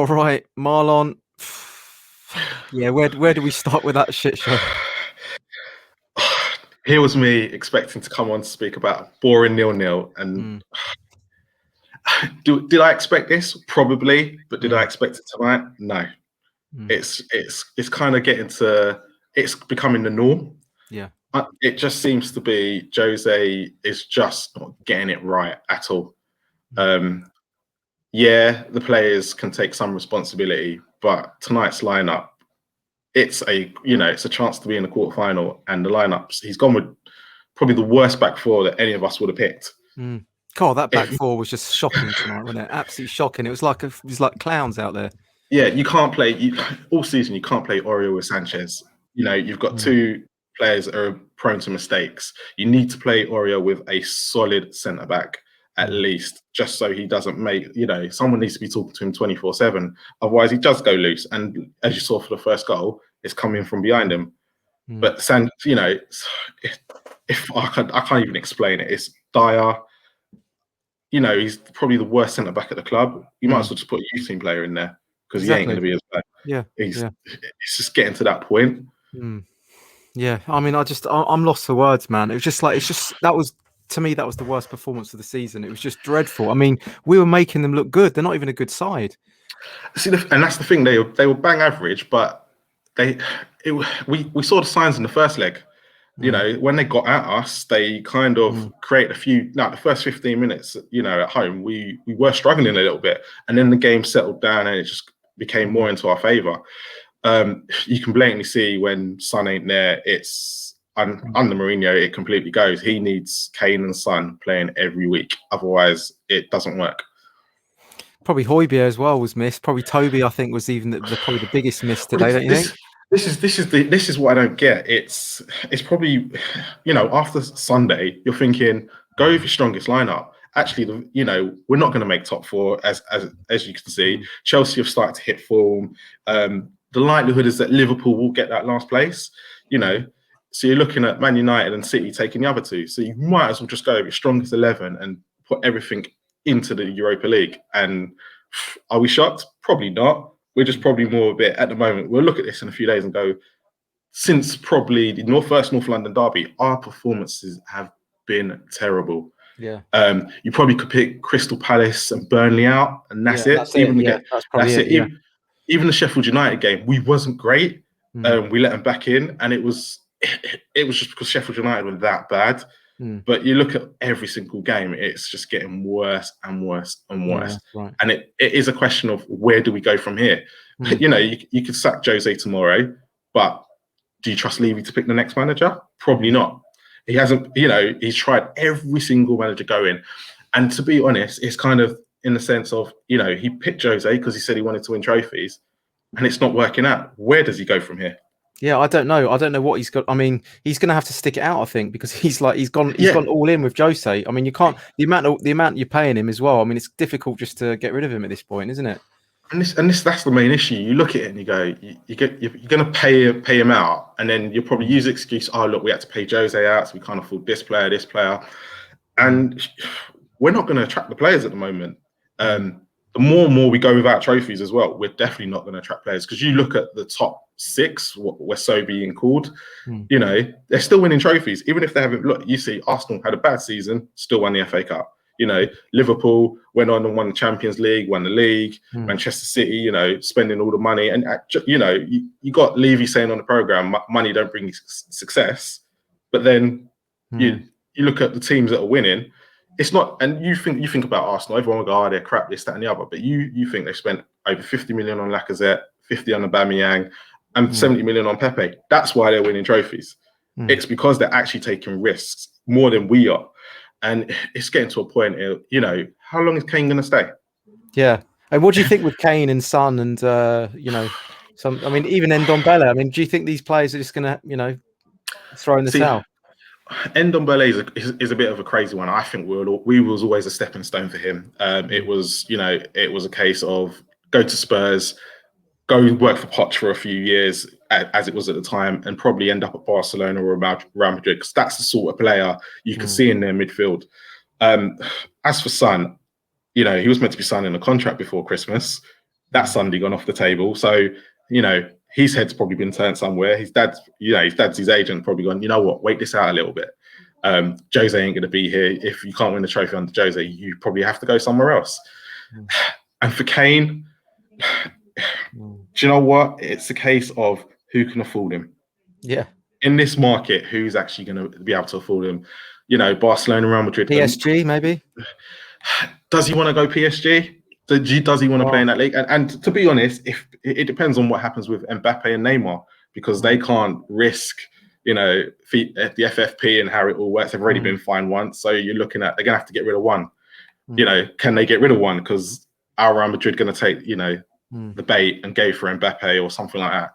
All right, Marlon. Yeah, where do we start with that shit show? Here was me expecting to come on to speak about a boring 0-0, and did I expect this? Probably, but did I expect it tonight? No. It's kind of getting to, it's becoming the norm. Yeah. It just seems to be Jose is just not getting it right at all. Yeah, the players can take some responsibility, but tonight's lineup, it's a chance to be in the quarterfinal, and the lineups he's gone with probably the worst back four that any of us would have picked. God, that back four was just shocking tonight, wasn't it? Absolutely shocking. It was like clowns out there. Yeah, you can't play all season. You can't play Oriol with Sanchez. You've got two players that are prone to mistakes. You need to play Oriol with a solid centre back at least, just so he doesn't make. Someone needs to be talking to him 24/7. Otherwise, he does go loose. And as you saw for the first goal, it's coming from behind him. But if I can't even explain it. It's dire. He's probably the worst centre back at the club. You might as well just put a youth team player in there, because he ain't going to be as bad. Yeah, it's just getting to that point. Yeah, I mean, I'm lost for words, man. It was just like, that was, to me, that was the worst performance of the season. It was just dreadful. I mean, we were making them look good. They're not even a good side. See, and that's the thing. They were bang average, but we saw the signs in the first leg. When they got at us, they kind of create a few. Now, the first 15 minutes, at home, we were struggling a little bit, and then the game settled down, and it just became more into our favour. You can blatantly see when Son ain't there, it's under Mourinho, it completely goes. He needs Kane and Son playing every week, otherwise it doesn't work. Probably Højbjerg as well was missed. Probably Toby, I think, was even probably the biggest miss today. Don't you think? This is what I don't get. It's probably, after Sunday, you're thinking, go with your strongest lineup. Actually, we're not going to make top four, as you can see. Chelsea have started to hit form. The likelihood is that Liverpool will get that last place. So you're looking at Man United and City taking the other two. So you might as well just go with your strongest 11 and put everything into the Europa League. And are we shocked? Probably not. We're just probably more a bit at the moment. We'll look at this in a few days and go, since probably the first North London derby, our performances have been terrible. Yeah. You probably could pick Crystal Palace and Burnley out, and that's it. That's it. Even the Sheffield United game, we wasn't great. We let them back in, and it was just because Sheffield United were that bad. But you look at every single game, it's just getting worse and worse and worse. Yeah, right. And it is a question of, where do we go from here? You could sack Jose tomorrow, but do you trust Levy to pick the next manager? Probably not. He hasn't, he's tried every single manager going. And to be honest, it's kind of in the sense of, he picked Jose because he said he wanted to win trophies, and it's not working out. Where does he go from here? Yeah, I don't know. I don't know what he's got. I mean, he's going to have to stick it out, I think, because he's gone all in with Jose. I mean, you can't, the amount you're paying him as well. I mean, it's difficult just to get rid of him at this point, isn't it? And that's the main issue. You look at it and you go, you're going to pay him out, and then you'll probably use the excuse, oh look, we had to pay Jose out, so we can't afford this player, and we're not going to attract the players at the moment. The more and more we go without trophies as well, we're definitely not going to attract players, because you look at the top six, what we're so being called, they're still winning trophies, even if they haven't. Look, you see, Arsenal had a bad season, still won the FA Cup. Liverpool went on and won the Champions League, won the league. Manchester City, spending all the money, and you got Levy saying on the program, money don't bring success. But then you look at the teams that are winning. It's not, and you think about Arsenal, everyone will go, oh, they're crap, this, that, and the other. But you think they spent over 50 million on Lacazette, 50 on Aubameyang, and 70 million on Pepe. That's why they're winning trophies. It's because they're actually taking risks more than we are. And it's getting to a point, how long is Kane going to stay? Yeah. And what do you think with Kane and Son and, I mean, even Ndombele? I mean, do you think these players are just going to, throw in the towel? Ndombele is a bit of a crazy one. I think we was always a stepping stone for him. It was a case of go to Spurs, go work for Poch for a few years, as it was at the time, and probably end up at Barcelona or Real Madrid, because that's the sort of player you can see in their midfield. As for Son, he was meant to be signing a contract before Christmas. That's Sunday gone off the table. So, you know, his head's probably been turned somewhere. His dad's his agent, probably gone, you know what, wait this out a little bit. Jose ain't going to be here. If you can't win the trophy under Jose, you probably have to go somewhere else. And for Kane, do you know what? It's a case of who can afford him. Yeah. In this market, who's actually going to be able to afford him? You know, Barcelona, Real Madrid. PSG, maybe? Does he want to go PSG? Does he want to play in that league? And to be honest, if it depends on what happens with Mbappe and Neymar, because they can't risk, you know, the FFP and how it all works. They've already been fined once. So you're looking at, they're going to have to get rid of one. You know, can they get rid of one? Because our Real Madrid going to take, you know, the bait and go for Mbappe or something like that.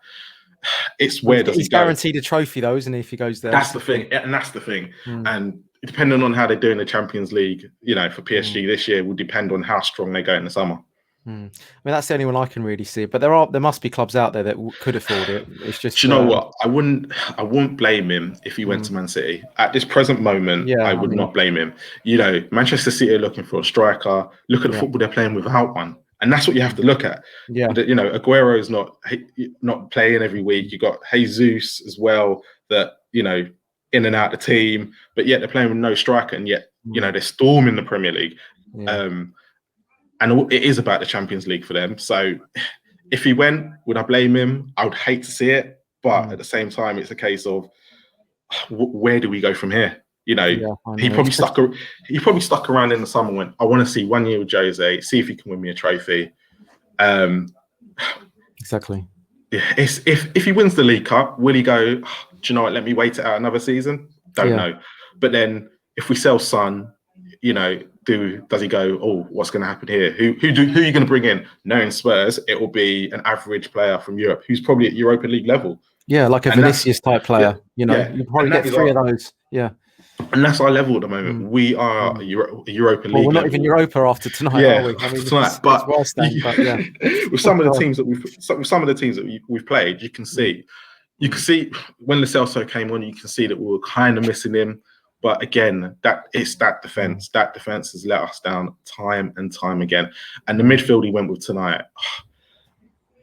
It's where does he go? He's guaranteed a trophy though, isn't he, if he goes there? That's the thing. And that's the thing. And depending on how they do in the Champions League, you know, for PSG this year will depend on how strong they go in the summer. I mean, that's the only one I can really see. But there must be clubs out there that could afford it. It's just. Do you know what? I wouldn't blame him if he went to Man City at this present moment. I would not blame him. You know, Manchester City are looking for a striker. Look at the football they're playing without one, and that's what you have to look at. Yeah, you know, Aguero is not playing every week. You got Jesus as well, that, you know, in and out the team, but yet they're playing with no striker, and yet you know they're storming the Premier League. And it is about the Champions League for them. So if he went, would I blame him? I would hate to see it, but at the same time, it's a case of where do we go from here? You know, he probably stuck around in the summer and went, I want to see 1 year with Jose, see if he can win me a trophy. Exactly. Yeah, if he wins the League Cup, will he go, do you know what, let me wait it out another season? Don't know. But then if we sell Son, you know, does he go, oh, what's going to happen here? Who are you going to bring in? Knowing Spurs, it will be an average player from Europe who's probably at Europa League level. Yeah, like a Vinicius type player. You know, you probably get three of those. Yeah. And that's our level at the moment. We are a Europa League. Well, we're not level. even Europa after tonight, are we? I mean, tonight, but with some of the teams that we've played, you can see when Lo Celso came on, you can see that we were kind of missing him. But again, that defense. That defense has let us down time and time again. And the midfield he went with tonight,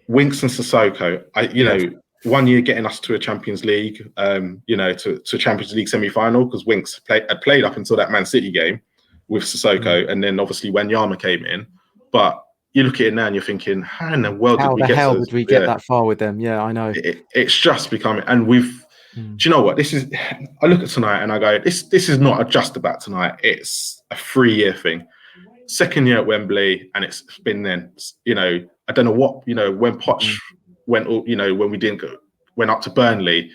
Winks and Sissoko. You know, 1 year getting us to a Champions League, you know, to a Champions League semi-final, because Winks had played up until that Man City game with Sissoko, and then obviously when Yama came in. But you look at it now and you're thinking, how in the world did we get that far with them? Yeah, I know. It's just becoming, and we've. Do you know what this is? I look at tonight and I go, this is not just about tonight. It's a 3-year thing. Second year at Wembley, and it's been then. You know, I don't know what, you know, when Poch went, you know, when we went up to Burnley,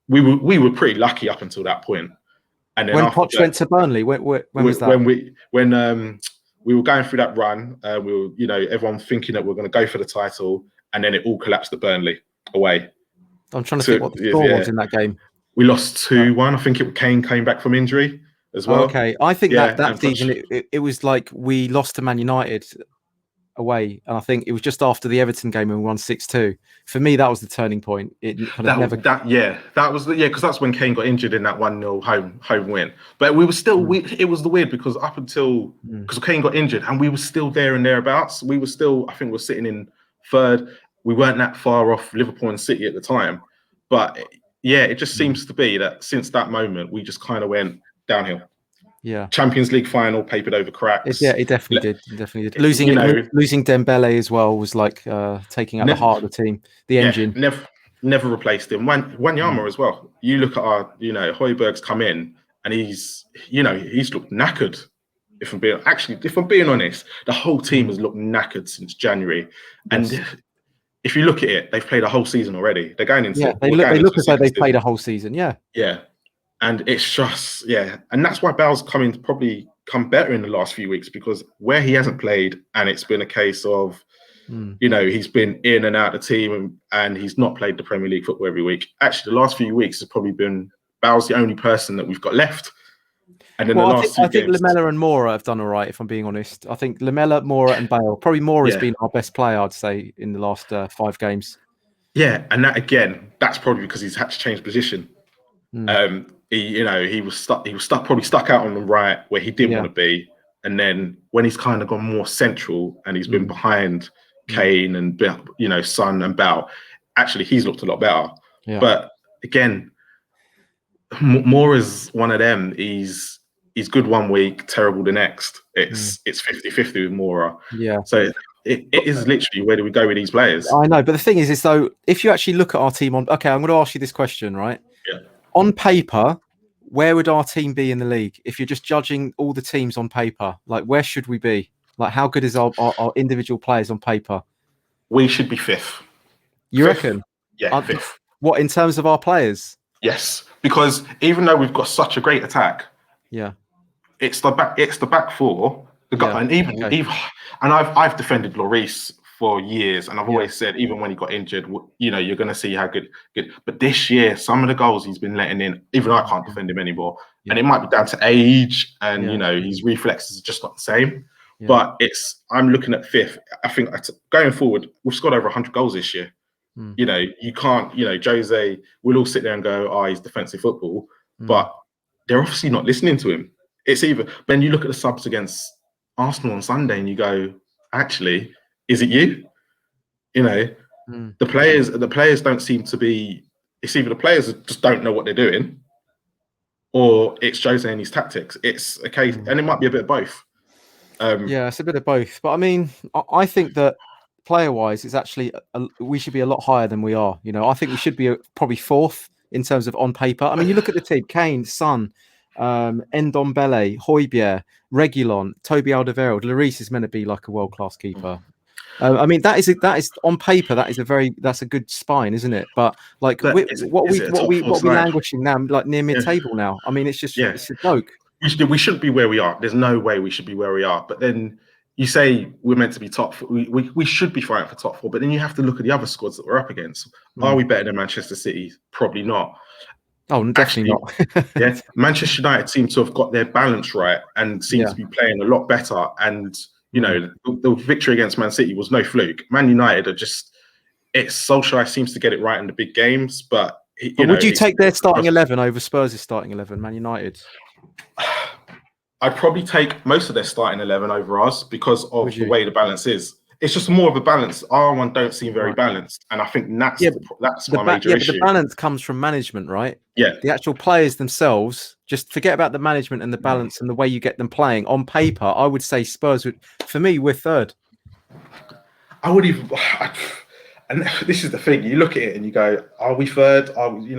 we were pretty lucky up until that point. And then when Poch went to Burnley, when was that? When we were going through that run, we were, you know, everyone thinking that we're going to go for the title, and then it all collapsed at Burnley away. I'm trying to think what the score was in that game. We lost 2-1. I think Kane came back from injury as well. Okay, I think that season it was like we lost to Man United away, and I think it was just after the Everton game and we won 6-2. For me, that was the turning point. It kind of because that's when Kane got injured in that 1-0 home win. But we were still it was the weird because up until because Kane got injured and we were still there and thereabouts. We were still, I think, we're sitting in third. We weren't that far off Liverpool and City at the time, but yeah, it just seems to be that since that moment we just kind of went downhill. Yeah, Champions League final papered over cracks. It definitely did. Losing Dembele as well was like taking out the heart of the team, the engine. Never replaced him. Wanyama as well. You look at our, you know, Højbjerg's come in and he's looked knackered. If I'm being honest, the whole team has looked knackered since January, and if you look at it, they've played a whole season already. They're going into they look as though they've played a whole season. Yeah. And it's just, and that's why Bale's probably come better in the last few weeks, because where he hasn't played and it's been a case of, you know, he's been in and out of the team and he's not played the Premier League football every week. Actually, the last few weeks has probably been Bale's the only person that we've got left. And then I think Lamela and Moura have done all right, if I'm being honest. I think Lamela, Moura and Bale. Probably Moura has been our best player, I'd say, in the last 5 games. Yeah, and that's probably because he's had to change position. He was stuck out on the right where he didn't want to be, and then when he's kind of gone more central and he's been behind Kane and Son and Bell. Actually, he's looked a lot better. Yeah. But again, Moore is one of them. He's good one week, terrible the next. It's 50-50 with Moore. Yeah. So it is literally, where do we go with these players? I know, but the thing is though, if you actually look at our team I'm going to ask you this question, right? Yeah. On paper, where would our team be in the league if you're just judging all the teams on paper? Like, where should we be? Like, how good is our individual players on paper? We should be fifth. You reckon? Yeah, fifth. What, in terms of our players? Yes, because even though we've got such a great attack, it's the back four. And I've defended Lloris for years, and I've always said, even when he got injured, you're going to see how good. But this year, some of the goals he's been letting in, even I can't defend him anymore. And it might be down to age, and his reflexes are just not the same. Yeah. But I'm looking at fifth. I think going forward, we've scored over 100 goals this year. You can't, Jose, we'll all sit there and go, oh, he's defensive football, but they're obviously not listening to him. It's either, then you look at the subs against Arsenal on Sunday and you go, actually, is it you? The players don't seem to be, it's either the players just don't know what they're doing, or it's Jose and his tactics. It's a case, and it might be a bit of both. Yeah, it's a bit of both. But I mean, I think that player-wise, it's actually we should be a lot higher than we are. I think we should be probably fourth in terms of on paper. I mean, you look at the team: Kane, Son, Ndombele, Højbjerg, Reguilon, Toby Alderweireld. Lloris is meant to be like a world-class keeper. I mean, that is on paper. That's a good spine, isn't it? But like, what are we languishing now? Like near mid-table now. I mean, it's a joke. We shouldn't be where we are. There's no way we should be where we are. But then you say we're meant to be top four. We should be fighting for top four. But then you have to look at the other squads that we're up against. Are we better than Manchester City? Probably not. Oh, definitely not. Yeah, Manchester United seem to have got their balance right and seem to be playing a lot better. And the victory against Man City was no fluke. Man United are just, Solskjaer seems to get it right in the big games. But would you take their starting 11 over Spurs' starting 11, Man United? I'd probably take most of their starting 11 over ours because of the way the balance is. It's just more of a balance. Our one don't seem very balanced, and I think that's my major issue. But the balance comes from management, right? Yeah. The actual players themselves, just forget about the management and the balance and the way you get them playing. On paper, I would say Spurs for me, we're third. I would even, and this is the thing. You look at it and you go, "Are we third? Are we,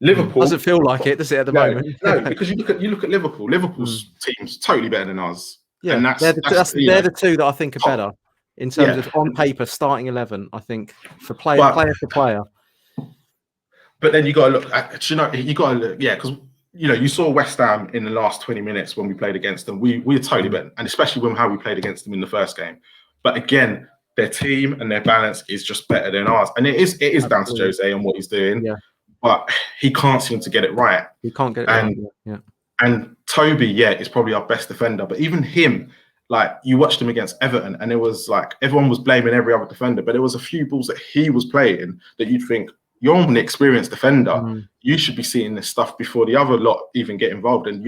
Liverpool doesn't feel like it, does it, at the moment? No, because you look at Liverpool. Liverpool's team's totally better than ours. Yeah, and they're the two that I think are better in terms of on paper starting 11. I think for player for player. But then you got to look at, because you saw West Ham in the last 20 minutes when we played against them. We were totally better, and especially when how we played against them in the first game. But again, their team and their balance is just better than ours, and it is down to Jose and what he's doing. Yeah. But he can't seem to get it right. He can't get it right. Yeah. And Toby, is probably our best defender. But even him, like, you watched him against Everton, and it was like everyone was blaming every other defender. But there was a few balls that he was playing that you'd think, you're an experienced defender. You should be seeing this stuff before the other lot even get involved. And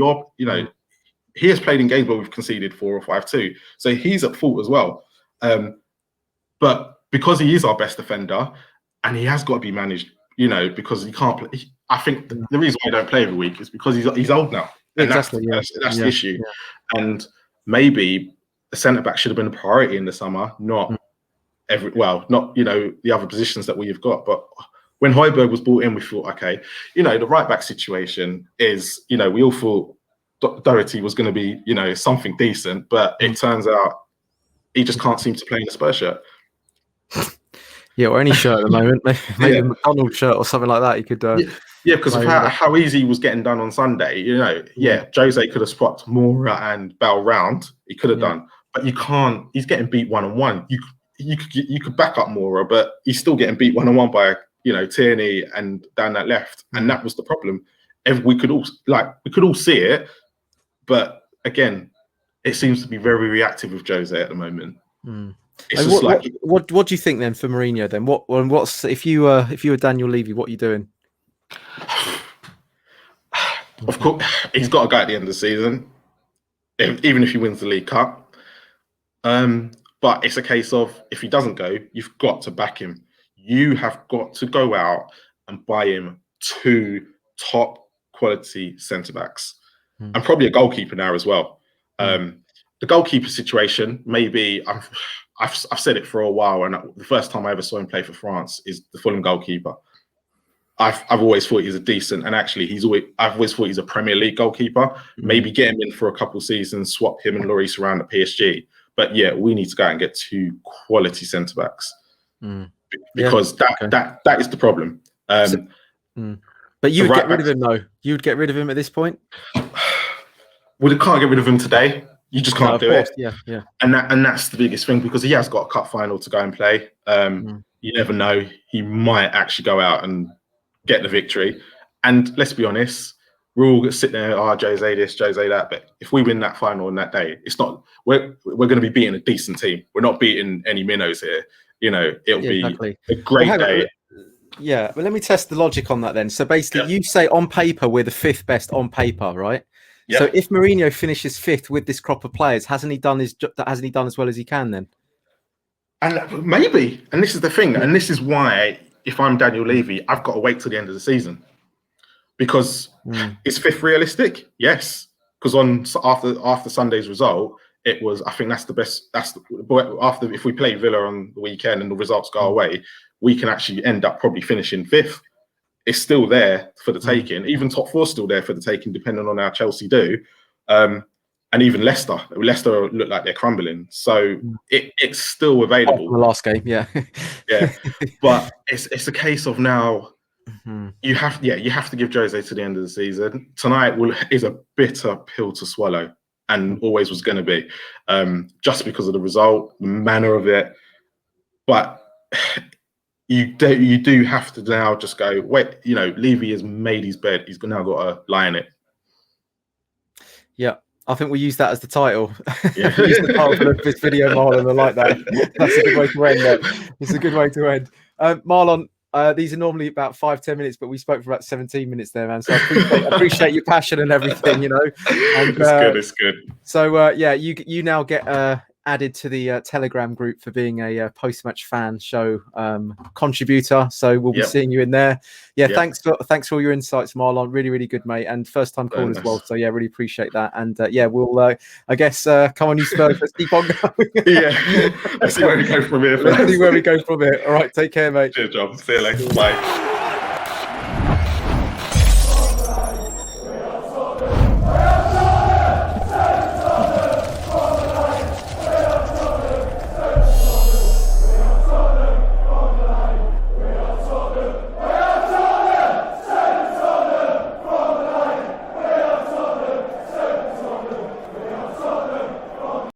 he has played in games where we've conceded 4 or 5-2. So he's at fault as well. But because he is our best defender, and he has got to be managed, because he can't play. I think the reason why he don't play every week is because he's old now. And that's the issue. Yeah. And maybe the centre-back should have been a priority in the summer, not the other positions that we've got. But when Højbjerg was brought in, we thought, okay, the right-back situation is, we all thought Doherty was going to be, something decent, but it turns out he just can't seem to play in a Spurs shirt. Yeah, or any shirt at the moment. Maybe a McDonald's shirt or something like that. You could. Because of how easy he was getting done on Sunday. Jose could have swapped Moura and Bell round. He could have done, but you can't. He's getting beat 1-on-1. You could back up Moura, but he's still getting beat 1-on-1 by Tierney and down that left, and that was the problem. We could all see it, but again, it seems to be very reactive with Jose at the moment. What do you think then for Mourinho then? What's if you were Daniel Levy, what are you doing? Of course, he's got to go at the end of the season, even if he wins the League Cup. But But it's a case of if he doesn't go, you've got to back him. You have got to go out and buy him 2 top quality centre backs and probably a goalkeeper now as well. The goalkeeper situation, maybe I've said it for a while, and the first time I ever saw him play for France is the Fulham goalkeeper. I've always thought he's a decent, and actually I've always thought he's a Premier League goalkeeper. Maybe get him in for a couple of seasons, swap him and Lloris around at PSG. But yeah, we need to go out and get 2 quality centre backs because that is the problem. But you would get rid of him though. You would get rid of him at this point. We can't get rid of him today. You just can't do it. Yeah. And that's the biggest thing, because he has got a cup final to go and play. You never know. He might actually go out and get the victory. And let's be honest, we're all sitting there, Jose this, Jose that. But if we win that final on that day, it's not. We're going to be beating a decent team. We're not beating any minnows here. It'll be a great day. Yeah, but let me test the logic on that then. So basically, you say on paper we're the 5th best on paper, right? Yep. So if Mourinho finishes 5th with this crop of players, hasn't he done as well as he can then? And maybe, and this is the thing, and this is why if I'm Daniel Levy, I've got to wait till the end of the season, because is 5th realistic? Yes, because after Sunday's result, it was. I think that's the best. After if we play Villa on the weekend and the results go away, we can actually end up probably finishing 5th. It's still there for the taking. Even top 4 still there for the taking, depending on how Chelsea do. And even Leicester. Leicester look like they're crumbling. So it's still available. The last game, yeah. Yeah. But it's a case of now you have to give Jose to the end of the season. Tonight is a bitter pill to swallow, and always was going to be, just because of the result, the manner of it. But you do have to now just go, wait, Levy has made his bed. He's now got to lie in it. Yeah, I think we use that as the title. Yeah. We use the title for this video, Marlon. I like that. That's a good way to end. It's a good way to end. Marlon, these are normally about 5-10 minutes, but we spoke for about 17 minutes there, man. So I appreciate your passion and everything, And, it's good. So you now get added to the Telegram group for being a post-match fan show contributor. So we'll be seeing you in there. Yeah, thanks for all your insights, Marlon. Really, really good, mate. And first time call as well. So yeah, really appreciate that. And we'll I guess come on, you Spurs. Let's keep on going. Let's see where we go from here. Let's see where we go from here. All right, take care, mate. Cheers, John. See you later. Bye.